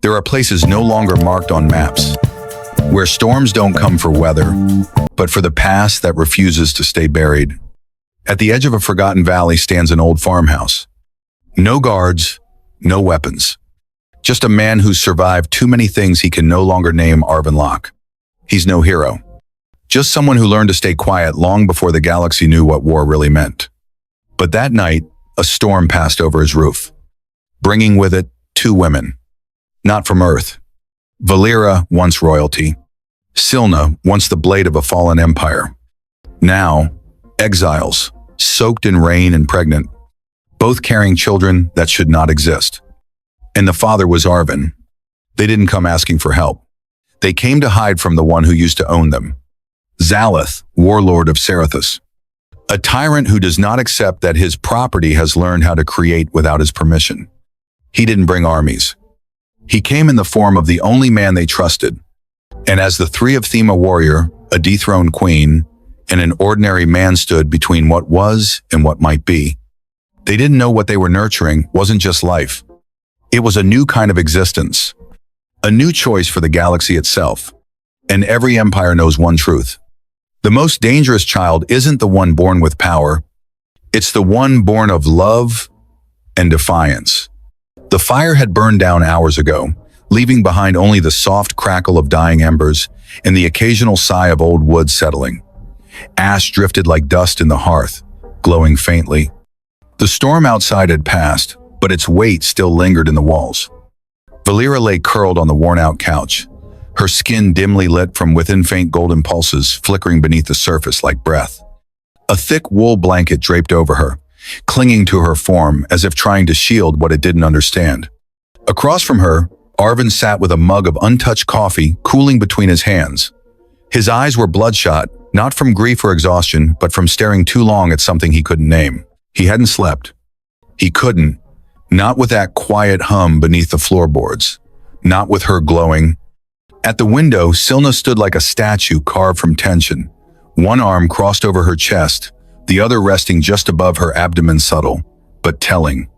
There are places no longer marked on maps, where storms don't come for weather, but for the past that refuses to stay buried. At the edge of a forgotten valley stands an old farmhouse. No guards, no weapons. Just a man who's survived too many things he can no longer name Arvin. He's no hero. Just someone who learned to stay quiet long before the galaxy knew what war really meant. But that night, a storm passed over his roof, bringing with it two women. Not from Earth. Velira, once royalty. Silna, once the blade of a fallen empire. Now, exiles, soaked in rain and pregnant, both carrying children that should not exist. And the father was Arvin. They didn't come asking for help. They came to hide from the one who used to own them. Zalith, warlord of Zalith. A tyrant who does not accept that his property has learned how to create without his permission. He didn't bring armies. He came in the form of the only man they trusted. And as the three of Thema warrior, a dethroned queen, and an ordinary man stood between what was and what might be. They didn't know what they were nurturing wasn't just life. It was a new kind of existence. A new choice for the galaxy itself. And every empire knows one truth. The most dangerous child isn't the one born with power. It's the one born of love and defiance. The fire had burned down hours ago, leaving behind only the soft crackle of dying embers and the occasional sigh of old wood settling. Ash drifted like dust in the hearth, glowing faintly. The storm outside had passed, but its weight still lingered in the walls. Velira lay curled on the worn-out couch, her skin dimly lit from within faint golden pulses flickering beneath the surface like breath. A thick wool blanket draped over her, clinging to her form as if trying to shield what it didn't understand. Across from her, Arvin sat with a mug of untouched coffee cooling between his hands. His eyes were bloodshot, not from grief or exhaustion, but from staring too long at something he couldn't name. He hadn't slept. He couldn't. Not with that quiet hum beneath the floorboards. Not with her glowing. At the window, Silna stood like a statue carved from tension. One arm crossed over her chest, the other resting just above her abdomen, subtle, but telling.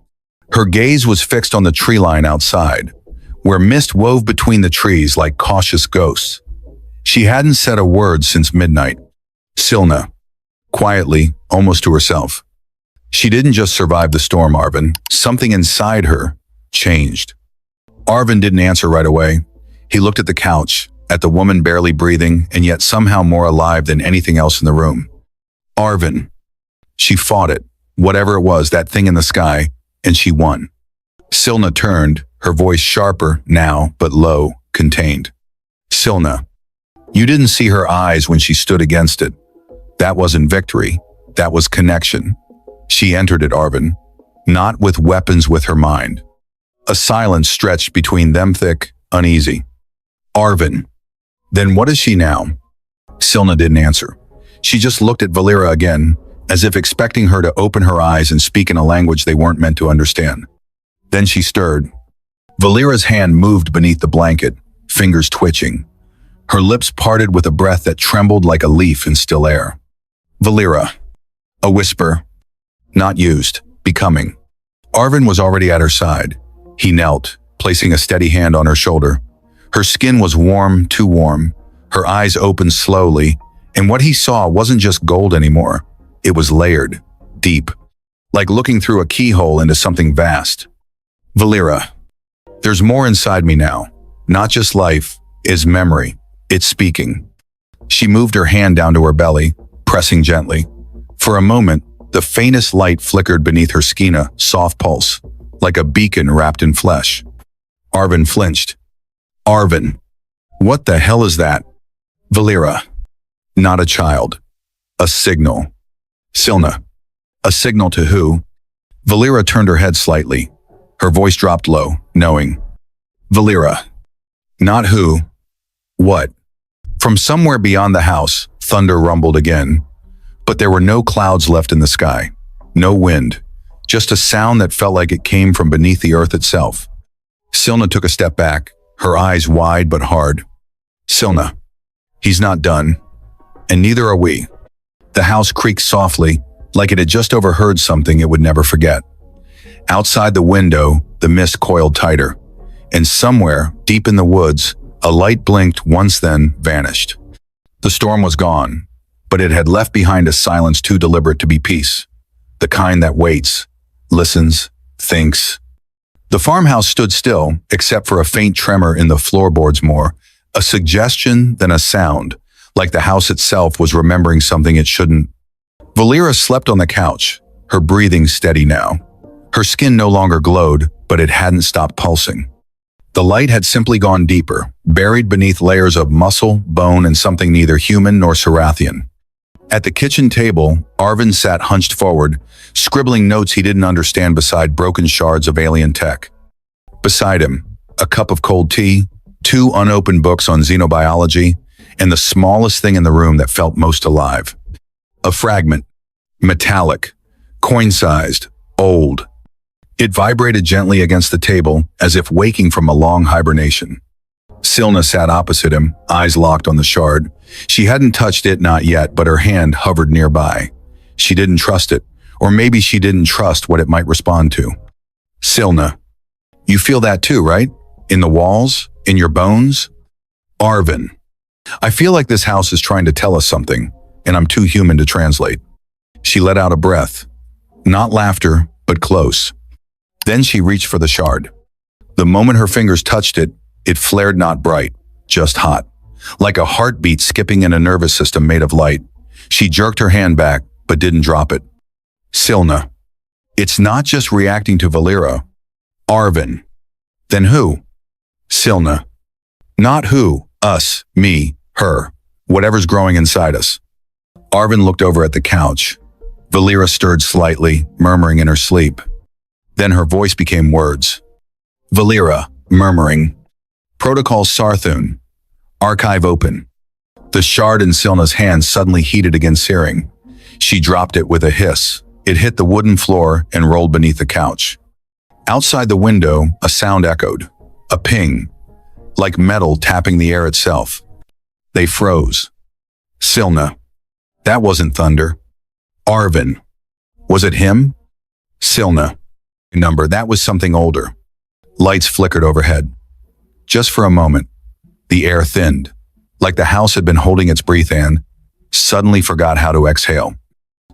Her gaze was fixed on the tree line outside, where mist wove between the trees like cautious ghosts. She hadn't said a word since midnight. Silna, quietly, almost to herself. She didn't just survive the storm, Arvin. Something inside her changed. Arvin didn't answer right away. He looked at the couch, at the woman barely breathing, and yet somehow more alive than anything else in the room. Arvin. She fought it, whatever it was, that thing in the sky, and she won. Silna turned, her voice sharper now, but low, contained. Silna. You didn't see her eyes when she stood against it. That wasn't victory. That was connection. She entered it, Arvin. Not with weapons, with her mind. A silence stretched between them, thick, uneasy. Arvin. Then what is she now? Silna didn't answer. She just looked at Velira again, as if expecting her to open her eyes and speak in a language they weren't meant to understand. Then she stirred. Velira's hand moved beneath the blanket, fingers twitching. Her lips parted with a breath that trembled like a leaf in still air. Velira. A whisper. Not used. Becoming. Arvin was already at her side. He knelt, placing a steady hand on her shoulder. Her skin was warm, too warm. Her eyes opened slowly, and what he saw wasn't just gold anymore. It was layered, deep, like looking through a keyhole into something vast. Velira. There's more inside me now. Not just life, it's memory. It's speaking. She moved her hand down to her belly, pressing gently. For a moment, the faintest light flickered beneath her skin, a soft pulse, like a beacon wrapped in flesh. Arvin flinched. Arvin. What the hell is that? Velira. Not a child. A signal. Silna. A signal to who? Velira turned her head slightly. Her voice dropped low, knowing. Velira. Not who. What? From somewhere beyond the house, thunder rumbled again. But there were no clouds left in the sky. No wind. Just a sound that felt like it came from beneath the earth itself. Silna took a step back, her eyes wide but hard. Silna. He's not done. And neither are we. The house creaked softly, like it had just overheard something it would never forget. Outside the window, the mist coiled tighter. and somewhere, deep in the woods, a light blinked once then vanished. The storm was gone, but it had left behind a silence too deliberate to be peace, the kind that waits, listens, thinks. The farmhouse stood still, except for a faint tremor in the floorboards more, a suggestion than a sound, like the house itself was remembering something it shouldn't. Velira slept on the couch, her breathing steady now. Her skin no longer glowed, but it hadn't stopped pulsing. The light had simply gone deeper, buried beneath layers of muscle, bone, and something neither human nor Sarathian. At the kitchen table, Arvin sat hunched forward, scribbling notes he didn't understand beside broken shards of alien tech. Beside him, a cup of cold tea, 2 unopened books on xenobiology, and the smallest thing in the room that felt most alive. A fragment, metallic, coin-sized, old. It vibrated gently against the table, as if waking from a long hibernation. Silna sat opposite him, eyes locked on the shard. She hadn't touched it, not yet, but her hand hovered nearby. She didn't trust it, or maybe she didn't trust what it might respond to. Silna, you feel that too, right? In the walls? In your bones? Arvin, I feel like this house is trying to tell us something, and I'm too human to translate. She let out a breath. Not laughter, but close. Then she reached for the shard. The moment her fingers touched it, it flared not bright, just hot. Like a heartbeat skipping in a nervous system made of light. She jerked her hand back, but didn't drop it. Silna. It's not just reacting to Velira. Arvin. Then who? Silna. Not who, us, me, her, whatever's growing inside us. Arvin looked over at the couch. Velira stirred slightly, murmuring in her sleep. Then her voice became words. Velira, murmuring. Protocol Sarthun. Archive open. The shard in Silna's hand suddenly heated against searing. She dropped it with a hiss. It hit the wooden floor and rolled beneath the couch. Outside the window, a sound echoed. A ping. Like metal tapping the air itself. They froze. Silna. That wasn't thunder. Arvin. Was it him? Silna. Number, that was something older. Lights flickered overhead. Just for a moment, the air thinned, like the house had been holding its breath and suddenly forgot how to exhale.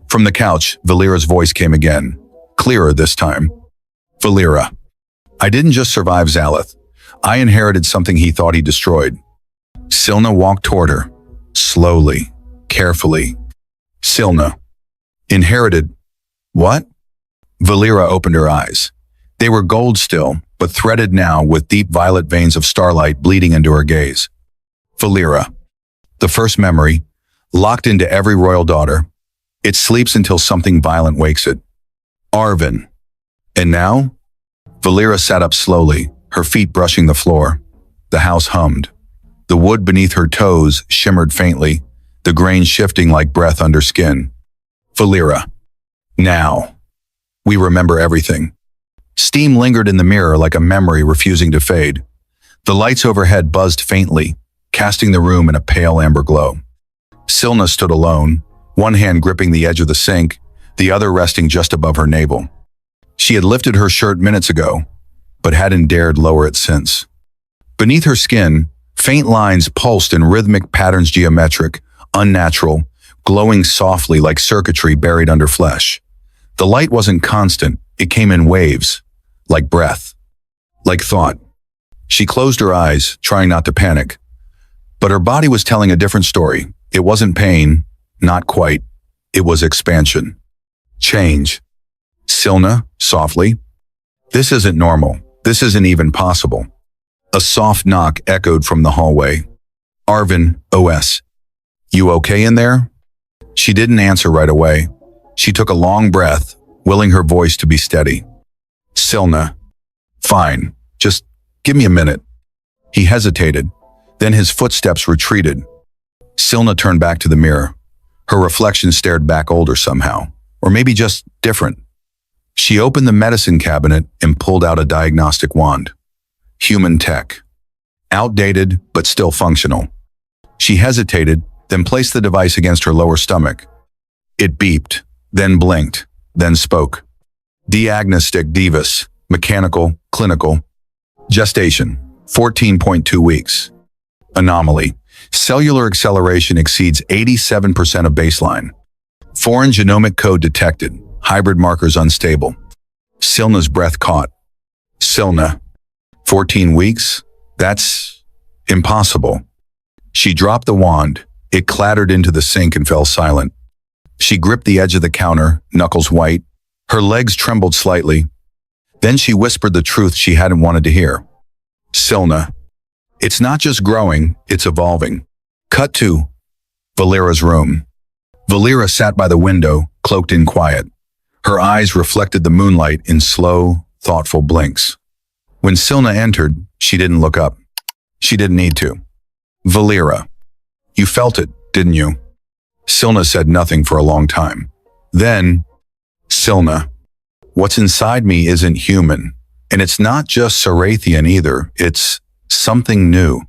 From the couch, Velira's voice came again, clearer this time. Velira, I didn't just survive Zalith. I inherited something he thought he destroyed. Silna walked toward her, slowly, carefully. Silna. Inherited. What? Velira opened her eyes. They were gold still, but threaded now with deep violet veins of starlight bleeding into her gaze. Velira. The first memory, locked into every royal daughter. It sleeps until something violent wakes it. Arvin. And now? Velira sat up slowly, her feet brushing the floor. The house hummed. The wood beneath her toes shimmered faintly, the grain shifting like breath under skin. Velira. Now. We remember everything. Steam lingered in the mirror like a memory refusing to fade. The lights overhead buzzed faintly, casting the room in a pale amber glow. Silna stood alone, one hand gripping the edge of the sink, the other resting just above her navel. She had lifted her shirt minutes ago, but hadn't dared lower it since. Beneath her skin, faint lines pulsed in rhythmic patterns, geometric, unnatural, glowing softly like circuitry buried under flesh. The light wasn't constant, it came in waves, like breath, like thought. She closed her eyes, trying not to panic. But her body was telling a different story. It wasn't pain, not quite. It was expansion. Change. Silna, softly. This isn't normal. This isn't even possible. A soft knock echoed from the hallway. Arvin, OS. You okay in there? She didn't answer right away. She took a long breath, willing her voice to be steady. Silna. Fine. Just give me a minute. He hesitated. Then his footsteps retreated. Silna turned back to the mirror. Her reflection stared back older somehow, or maybe just different. She opened the medicine cabinet and pulled out a diagnostic wand. Human tech. Outdated, but still functional. She hesitated, then placed the device against her lower stomach. It beeped, then blinked, then spoke. Diagnostic divus, mechanical, clinical. Gestation, 14.2 weeks. Anomaly. Cellular acceleration exceeds 87% of baseline. Foreign genomic code detected. Hybrid markers unstable. Silna's breath caught. Silna. 14 weeks? That's impossible. She dropped the wand. It clattered into the sink and fell silent. She gripped the edge of the counter, knuckles white. Her legs trembled slightly. Then she whispered the truth she hadn't wanted to hear. Silna. It's not just growing, it's evolving. Cut to Velira's room. Velira sat by the window, cloaked in quiet. Her eyes reflected the moonlight in slow, thoughtful blinks. When Silna entered, she didn't look up. She didn't need to. Velira. You felt it, didn't you? Silna said nothing for a long time. Then, Silna. What's inside me isn't human, and it's not just Sarathian either, it's something new.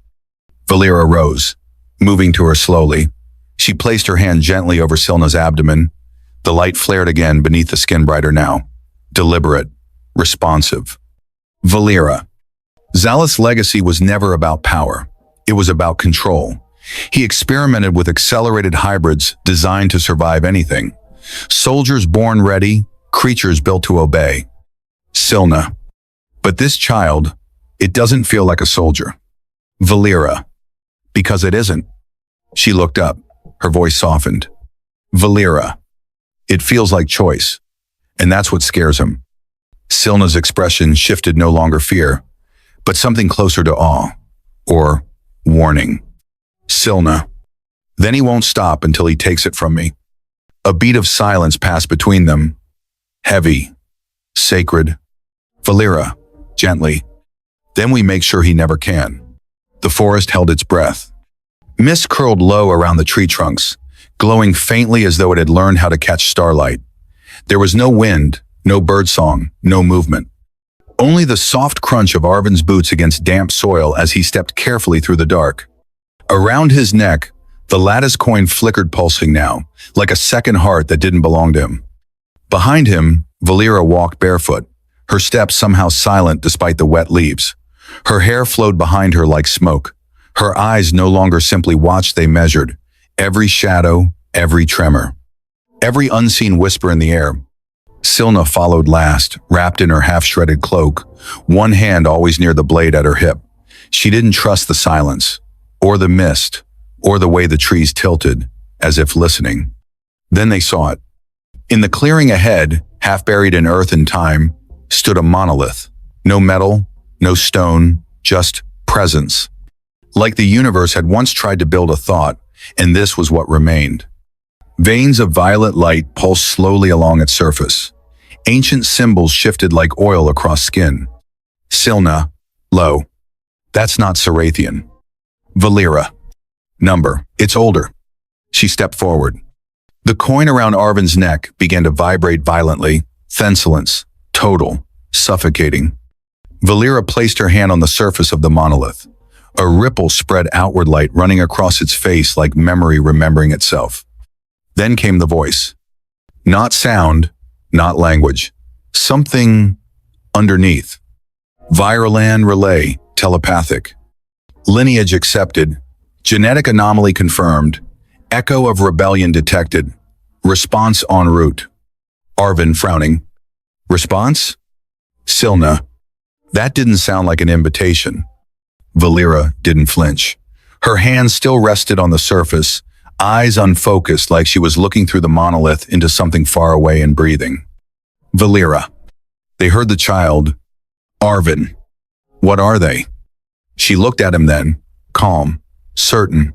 Velira rose, moving to her slowly. She placed her hand gently over Silna's abdomen. The light flared again beneath the skin brighter now. Deliberate, responsive. Velira. Zalith's legacy was never about power. It was about control. He experimented with accelerated hybrids designed to survive anything. Soldiers born ready, creatures built to obey. Silna. But this child, it doesn't feel like a soldier. Velira. Because it isn't. She looked up. Her voice softened. Velira. It feels like choice. And that's what scares him. Silna's expression shifted, no longer fear, but something closer to awe, or warning. Silna. Then he won't stop until he takes it from me. A beat of silence passed between them. Heavy. Sacred. Velira. Gently. Then we make sure he never can. The forest held its breath. Mist curled low around the tree trunks, glowing faintly as though it had learned how to catch starlight. There was no wind, no birdsong, no movement. Only the soft crunch of Arvin's boots against damp soil as he stepped carefully through the dark. Around his neck, the lattice coin flickered, pulsing now, like a second heart that didn't belong to him. Behind him, Velira walked barefoot, her steps somehow silent despite the wet leaves. Her hair flowed behind her like smoke. Her eyes no longer simply watched, they measured. Every shadow, every tremor, every unseen whisper in the air. Silna followed last, wrapped in her half-shredded cloak, one hand always near the blade at her hip. She didn't trust the silence, or the mist, or the way the trees tilted, as if listening. Then they saw it. In the clearing ahead, half buried in earth and time, stood a monolith. No metal, no stone, just presence. Like the universe had once tried to build a thought, and this was what remained. Veins of violet light pulsed slowly along its surface. Ancient symbols shifted like oil across skin. Silna. Low. That's not Sarathian. Velira. Number. It's older. She stepped forward. The coin around Arvin's neck began to vibrate violently. Thensilence. Total. Suffocating. Velira placed her hand on the surface of the monolith. A ripple spread outward, light running across its face like memory remembering itself. Then came the voice. Not sound, not language. Something underneath. Viralan relay, telepathic. Lineage accepted. Genetic anomaly confirmed. Echo of rebellion detected. Response en route. Arvin frowning. Response? Silna. That didn't sound like an invitation. Velira didn't flinch. Her hand still rested on the surface, eyes unfocused like she was looking through the monolith into something far away and breathing. Velira. They heard the child. Arvin. What are they? She looked at him then, calm, certain.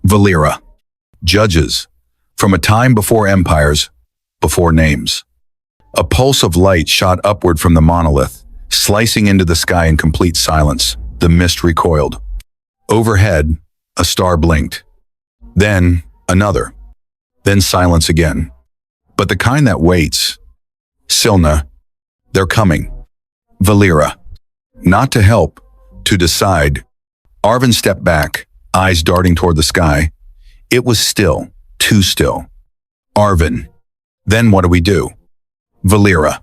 Velira. Judges. From a time before empires, before names. A pulse of light shot upward from the monolith, slicing into the sky in complete silence. The mist recoiled. Overhead, a star blinked. Then, another. Then silence again. But the kind that waits. Silna. They're coming. Velira. Not to help, to decide. Arvin stepped back, eyes darting toward the sky. It was still, too still. Arvin. Then what do we do? Velira.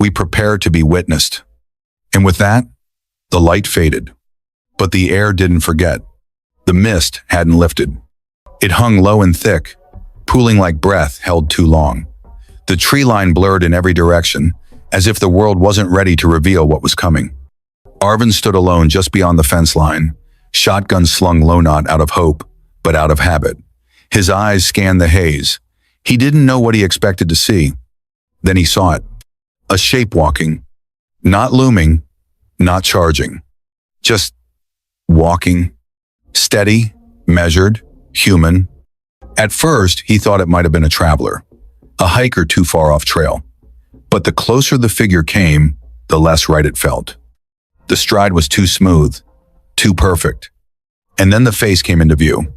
We prepare to be witnessed. And with that, The light faded, but the air didn't forget. The mist hadn't lifted. It hung low and thick, pooling like breath held too long. The tree line blurred in every direction, as if the world wasn't ready to reveal what was coming. Arvin stood alone just beyond the fence line, shotgun slung low, not out of hope, but out of habit. His eyes scanned the haze. He didn't know what he expected to see. Then he saw it. A shape walking. Not looming, not charging. Just walking. Steady, measured, human. At first, he thought it might have been a traveler, a hiker too far off trail. But the closer the figure came, the less right it felt. The stride was too smooth, too perfect. And then the face came into view.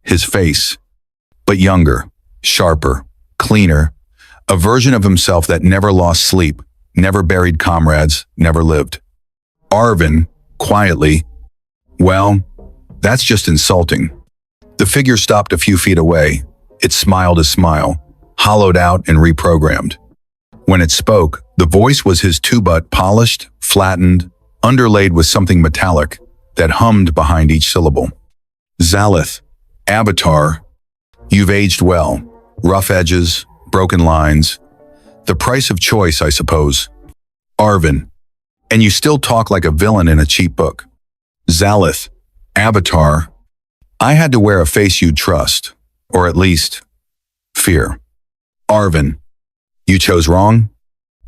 His face, but younger, sharper, cleaner, a version of himself that never lost sleep, never buried comrades, never lived. Arvin, quietly, well, that's just insulting. The figure stopped a few feet away. It smiled a smile, hollowed out and reprogrammed. When it spoke, the voice was his two-but, polished, flattened, underlaid with something metallic that hummed behind each syllable. Zalith, Avatar, you've aged well. Rough edges, broken lines. The price of choice, I suppose. Arvin, and you still talk like a villain in a cheap book. Zalith, Avatar, I had to wear a face you'd trust, or at least, fear. Arvin, you chose wrong?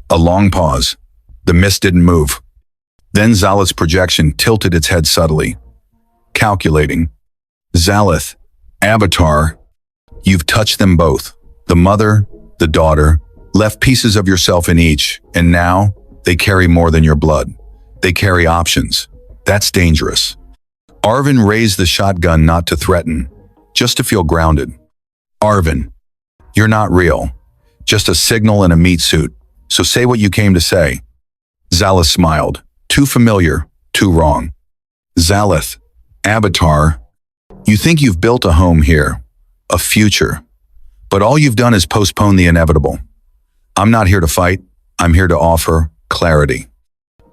A long pause. The mist didn't move. Then Zalith's projection tilted its head subtly, calculating. Zalith, Avatar, you've touched them both. The mother, the daughter, left pieces of yourself in each, and now they carry more than your blood. They carry options. That's dangerous. Arvin raised the shotgun not to threaten, just to feel grounded. Arvin, you're not real. Just a signal in a meat suit. So say what you came to say. Zalith smiled. Too familiar, too wrong. Zalith, Avatar, you think you've built a home here, a future. But all you've done is postpone the inevitable. I'm not here to fight. I'm here to offer clarity.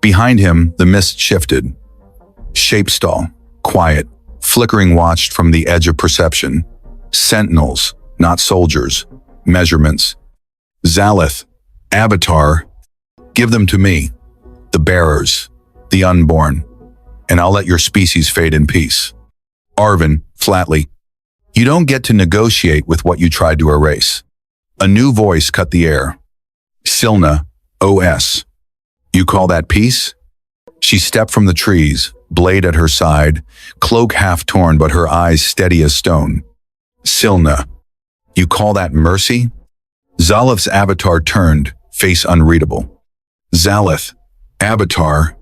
Behind him, the mist shifted. Shape stall, quiet, flickering watched from the edge of perception. Sentinels, not soldiers. Measurements. Zalith, Avatar, give them to me. The bearers, the unborn, and I'll let your species fade in peace. Arvin, flatly, you don't get to negotiate with what you tried to erase. A new voice cut the air. Silna, OS. You call that peace? She stepped from the trees, blade at her side, cloak half torn but her eyes steady as stone. Silna, you call that mercy? Zalith's avatar turned, face unreadable. Zalith, Avatar,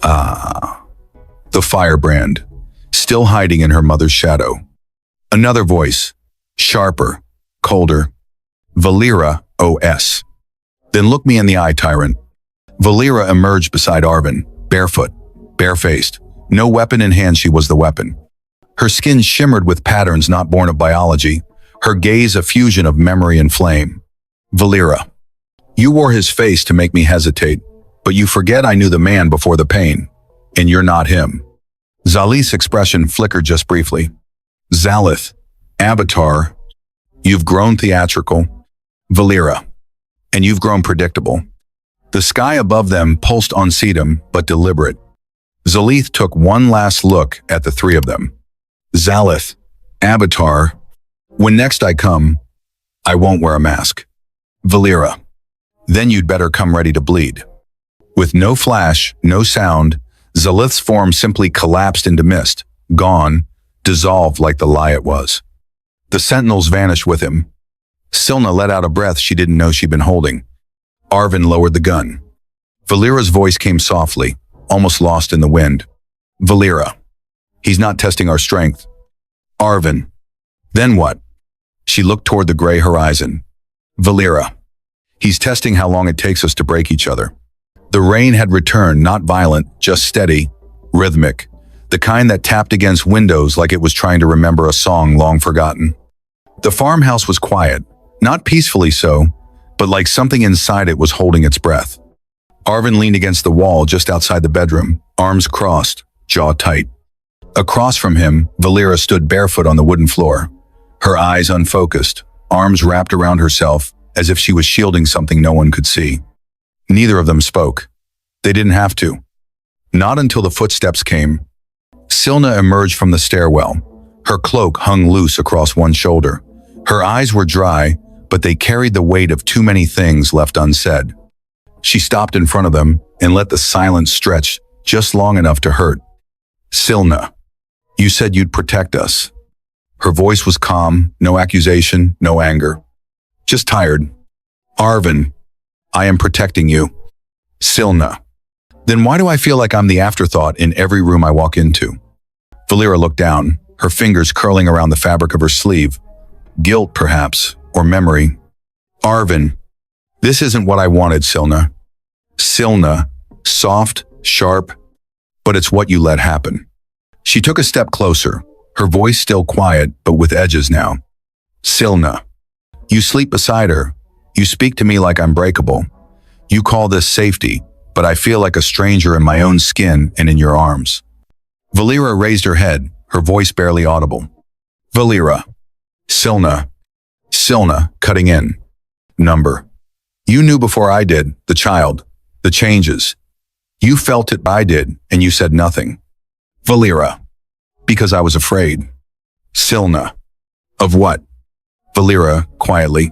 the firebrand, still hiding in her mother's shadow. Another voice, sharper, colder. Velira, OS. Then look me in the eye, tyrant. Velira emerged beside Arvin, barefoot, barefaced. No weapon in hand, she was the weapon. Her skin shimmered with patterns not born of biology, her gaze a fusion of memory and flame. Velira, you wore his face to make me hesitate, but you forget I knew the man before the pain, and you're not him. Zalith's expression flickered just briefly. Zalith, Avatar, you've grown theatrical. Velira, and you've grown predictable. The sky above them pulsed unsedum, but deliberate. Zalith took one last look at the three of them. Zalith, Avatar, when next I come, I won't wear a mask. Velira, then you'd better come ready to bleed. With no flash, no sound, Zalith's form simply collapsed into mist, gone, dissolved like the lie it was. The sentinels vanished with him. Silna let out a breath she didn't know she'd been holding. Arvin lowered the gun. Velira's voice came softly, almost lost in the wind. Velira, he's not testing our strength. Arvin, then what? She looked toward the gray horizon. Velira, he's testing how long it takes us to break each other. The rain had returned, not violent, just steady, rhythmic, the kind that tapped against windows like it was trying to remember a song long forgotten. The farmhouse was quiet, not peacefully so, but like something inside it was holding its breath. Arvin leaned against the wall just outside the bedroom, arms crossed, jaw tight. Across from him, Velira stood barefoot on the wooden floor, her eyes unfocused, arms wrapped around herself as if she was shielding something no one could see. Neither of them spoke. They didn't have to. Not until the footsteps came. Silna emerged from the stairwell. Her cloak hung loose across one shoulder. Her eyes were dry, but they carried the weight of too many things left unsaid. She stopped in front of them and let the silence stretch just long enough to hurt. Silna, you said you'd protect us. Her voice was calm, no accusation, no anger. Just tired. Arvin, I am protecting you. Silna, then why do I feel like I'm the afterthought in every room I walk into? Velira looked down, her fingers curling around the fabric of her sleeve. Guilt, perhaps, or memory. Arvin, this isn't what I wanted, Silna. Silna, soft, sharp, but it's what you let happen. She took a step closer, her voice still quiet, but with edges now. Silna, you sleep beside her. You speak to me like I'm breakable. You call this safety, but I feel like a stranger in my own skin and in your arms. Velira raised her head, her voice barely audible. Velira. Silna. Silna, cutting in. Number. You knew before I did, the child, the changes. You felt it, I did, and you said nothing. Velira. Because I was afraid. Silna. Of what? Velira, quietly.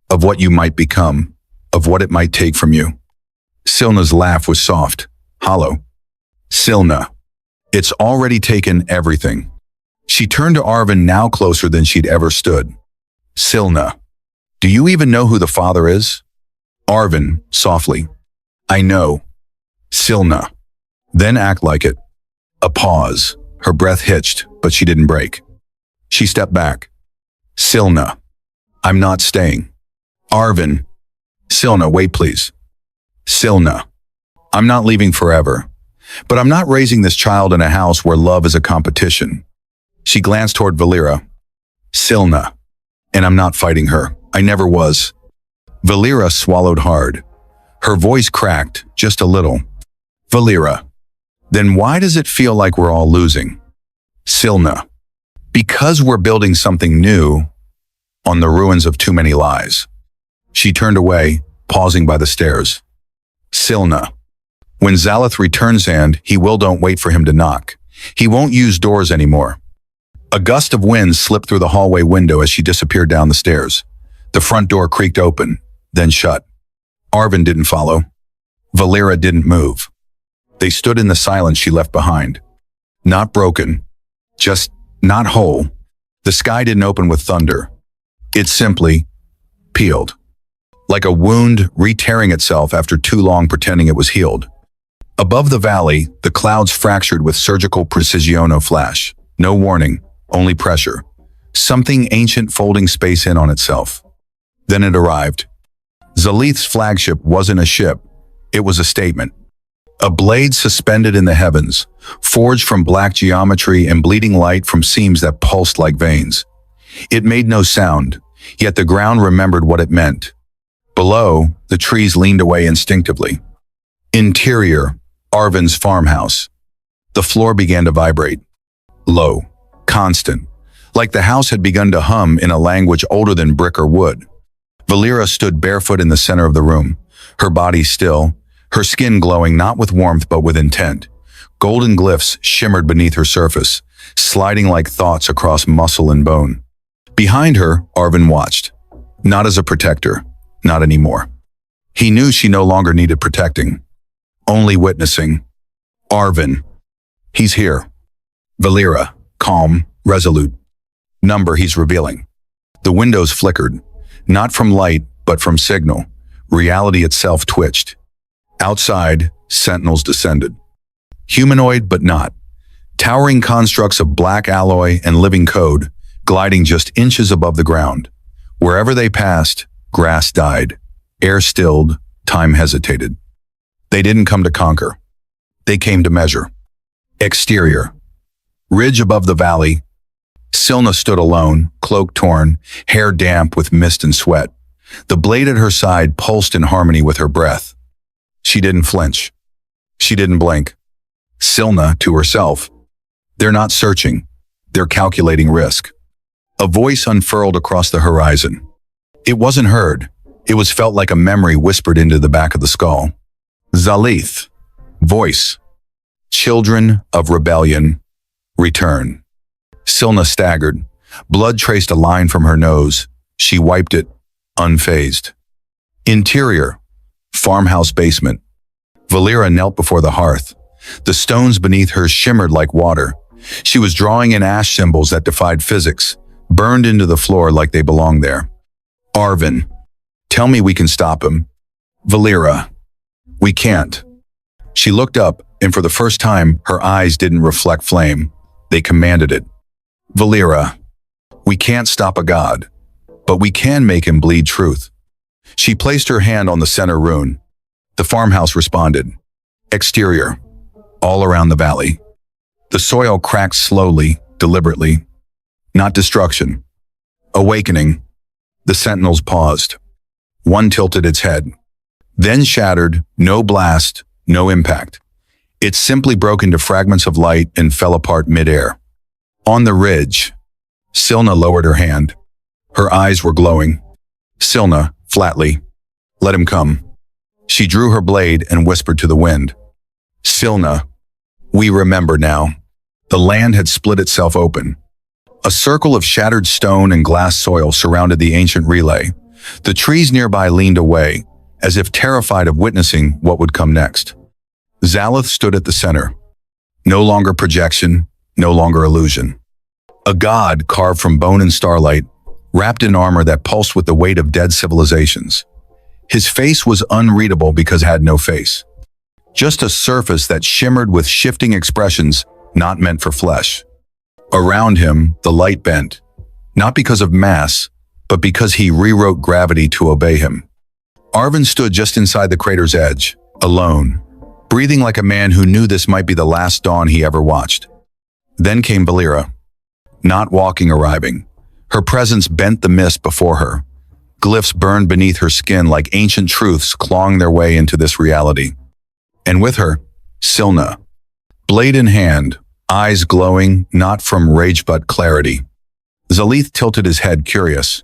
Of what you might become. Of what it might take from you. Silna's laugh was soft, hollow. Silna. It's already taken everything. She turned to Arvin, now closer than she'd ever stood. Silna. Do you even know who the father is? Arvin, softly. I know. Silna. Then act like it. A pause. Her breath hitched, but she didn't break. She stepped back. Silna. I'm not staying. Arvin. Silna, wait please. Silna. I'm not leaving forever. But I'm not raising this child in a house where love is a competition. She glanced toward Velira. Silna. And I'm not fighting her. I never was. Velira swallowed hard. Her voice cracked, just a little. Velira. Then why does it feel like we're all losing? Silna. Because we're building something new on the ruins of too many lies. She turned away, pausing by the stairs. Silna. When Zalith returns and don't wait for him to knock. He won't use doors anymore. A gust of wind slipped through the hallway window as she disappeared down the stairs. The front door creaked open, then shut. Arvin didn't follow. Velira didn't move. They stood in the silence she left behind. Not broken, just not whole. The sky didn't open with thunder. It simply peeled. Like a wound re-tearing itself after too long pretending it was healed. Above the valley, the clouds fractured with surgical precision flash. No warning, only pressure. Something ancient folding space in on itself. Then it arrived. Zalith's flagship wasn't a ship. It was a statement. A blade suspended in the heavens, forged from black geometry and bleeding light from seams that pulsed like veins. It made no sound, yet the ground remembered what it meant. Below, the trees leaned away instinctively. Interior, Arvin's farmhouse. The floor began to vibrate. Low, constant, like the house had begun to hum in a language older than brick or wood. Velira stood barefoot in the center of the room, her body still, her skin glowing not with warmth but with intent. Golden glyphs shimmered beneath her surface, sliding like thoughts across muscle and bone. Behind her, Arvin watched. Not as a protector, not anymore. He knew she no longer needed protecting. Only witnessing. Arvin. He's here. Velira, calm, resolute. Number he's revealing. The windows flickered, not from light, but from signal. Reality itself twitched. Outside, sentinels descended. Humanoid, but not. Towering constructs of black alloy and living code, gliding just inches above the ground. Wherever they passed, grass died. Air stilled, time hesitated. They didn't come to conquer. They came to measure. Exterior. Ridge above the valley. Silna stood alone, cloak torn, hair damp with mist and sweat. The blade at her side pulsed in harmony with her breath. She didn't flinch. She didn't blink. Silna, to herself, they're not searching. They're calculating risk. A voice unfurled across the horizon. It wasn't heard. It was felt like a memory whispered into the back of the skull. Zalith. Voice. Children of rebellion. Return. Silna staggered. Blood traced a line from her nose. She wiped it, unfazed. Interior. Farmhouse basement. Velira knelt before the hearth. The stones beneath her shimmered like water. She was drawing in ash symbols that defied physics, burned into the floor like they belonged there. Arvin. Tell me we can stop him. Velira. We can't. She looked up, and for the first time, her eyes didn't reflect flame. They commanded it. Velira. We can't stop a god, but we can make him bleed truth. She placed her hand on the center rune. The farmhouse responded. Exterior. All around the valley. The soil cracked slowly, deliberately. Not destruction. Awakening. The sentinels paused. One tilted its head. Then shattered, no blast, no impact. It simply broke into fragments of light and fell apart midair. On the ridge, Silna lowered her hand. Her eyes were glowing. Silna, flatly, let him come. She drew her blade and whispered to the wind. Silna, we remember now. The land had split itself open. A circle of shattered stone and glass soil surrounded the ancient relay. The trees nearby leaned away, as if terrified of witnessing what would come next. Zalith stood at the center. No longer projection, no longer illusion. A god carved from bone and starlight, wrapped in armor that pulsed with the weight of dead civilizations. His face was unreadable because it had no face. Just a surface that shimmered with shifting expressions not meant for flesh. Around him, the light bent, not because of mass, but because he rewrote gravity to obey him. Arvin stood just inside the crater's edge, alone, breathing like a man who knew this might be the last dawn he ever watched. Then came Velira, not walking, arriving. Her presence bent the mist before her. Glyphs burned beneath her skin like ancient truths clawing their way into this reality. And with her, Silna, blade in hand, eyes glowing not from rage but clarity. Zalith tilted his head, curious.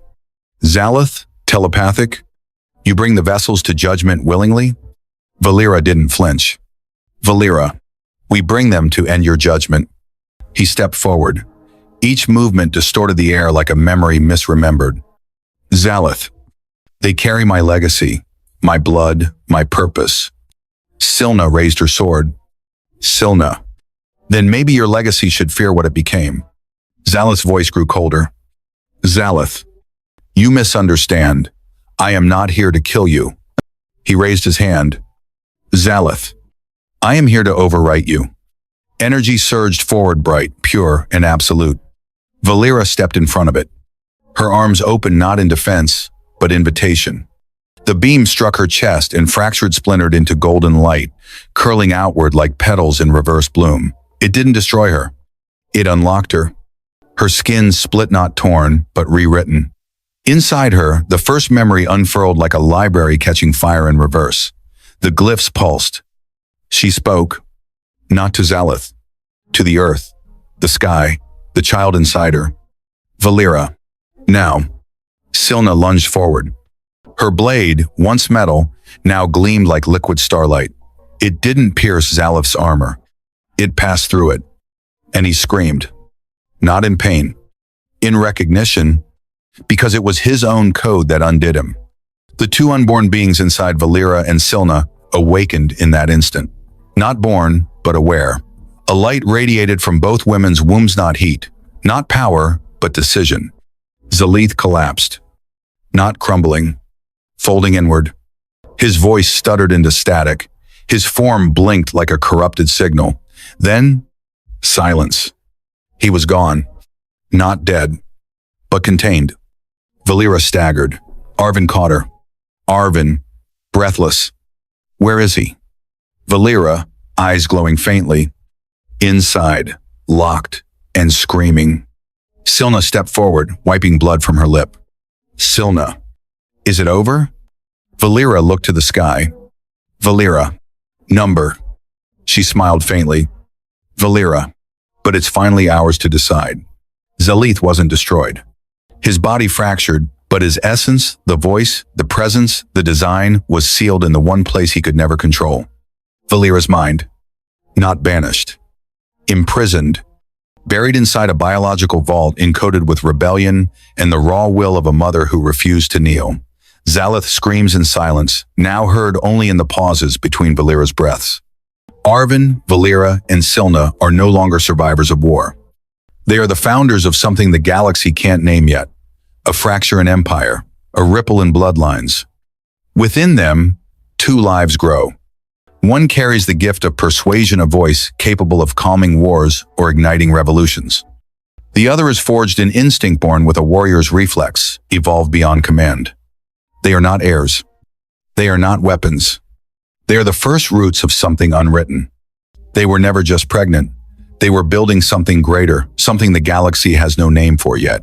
Zalith, telepathic? You bring the vessels to judgment willingly? Velira didn't flinch. Velira, we bring them to end your judgment. He stepped forward. Each movement distorted the air like a memory misremembered. Zalith, they carry my legacy, my blood, my purpose. Silna raised her sword. Silna, then maybe your legacy should fear what it became. Zalith's voice grew colder. Zalith, you misunderstand. I am not here to kill you. He raised his hand. Zalith, I am here to overwrite you. Energy surged forward, bright, pure, and absolute. Velira stepped in front of it. Her arms open not in defense, but invitation. The beam struck her chest and fractured splintered into golden light, curling outward like petals in reverse bloom. It didn't destroy her. It unlocked her. Her skin split, not torn, but rewritten. Inside her, the first memory unfurled like a library catching fire in reverse. The glyphs pulsed. She spoke, not to Zalith, to the earth, the sky, the child inside her. Velira. Now. Silna lunged forward. Her blade, once metal, now gleamed like liquid starlight. It didn't pierce Zalith's armor. It passed through it. And he screamed. Not in pain. In recognition, because it was his own code that undid him. The two unborn beings inside Velira and Silna awakened in that instant. Not born, but aware. A light radiated from both women's wombs, not heat, not power, but decision. Zalith collapsed. Not crumbling, folding inward. His voice stuttered into static. His form blinked like a corrupted signal. Then, silence. He was gone. Not dead, but contained. Velira staggered. Arvin caught her. Arvin, breathless. Where is he? Velira, eyes glowing faintly. Inside, locked and screaming. Silna stepped forward, wiping blood from her lip. Silna, is it over? Velira looked to the sky. Velira. Number. She smiled faintly. Velira. But it's finally ours to decide. Zalith wasn't destroyed. His body fractured, but his essence, the voice, the presence, the design was sealed in the one place he could never control. Velira's mind. Not banished. Imprisoned. Buried inside a biological vault encoded with rebellion and the raw will of a mother who refused to kneel. Zalith screams in silence, now heard only in the pauses between Velira's breaths. Arvin, Velira, and Silna are no longer survivors of war. They are the founders of something the galaxy can't name yet. A fracture in empire, a ripple in bloodlines. Within them, two lives grow. One carries the gift of persuasion, a voice capable of calming wars or igniting revolutions. The other is forged in instinct, born with a warrior's reflex, evolved beyond command. They are not heirs. They are not weapons. They are the first roots of something unwritten. They were never just pregnant. They were building something greater, something the galaxy has no name for yet.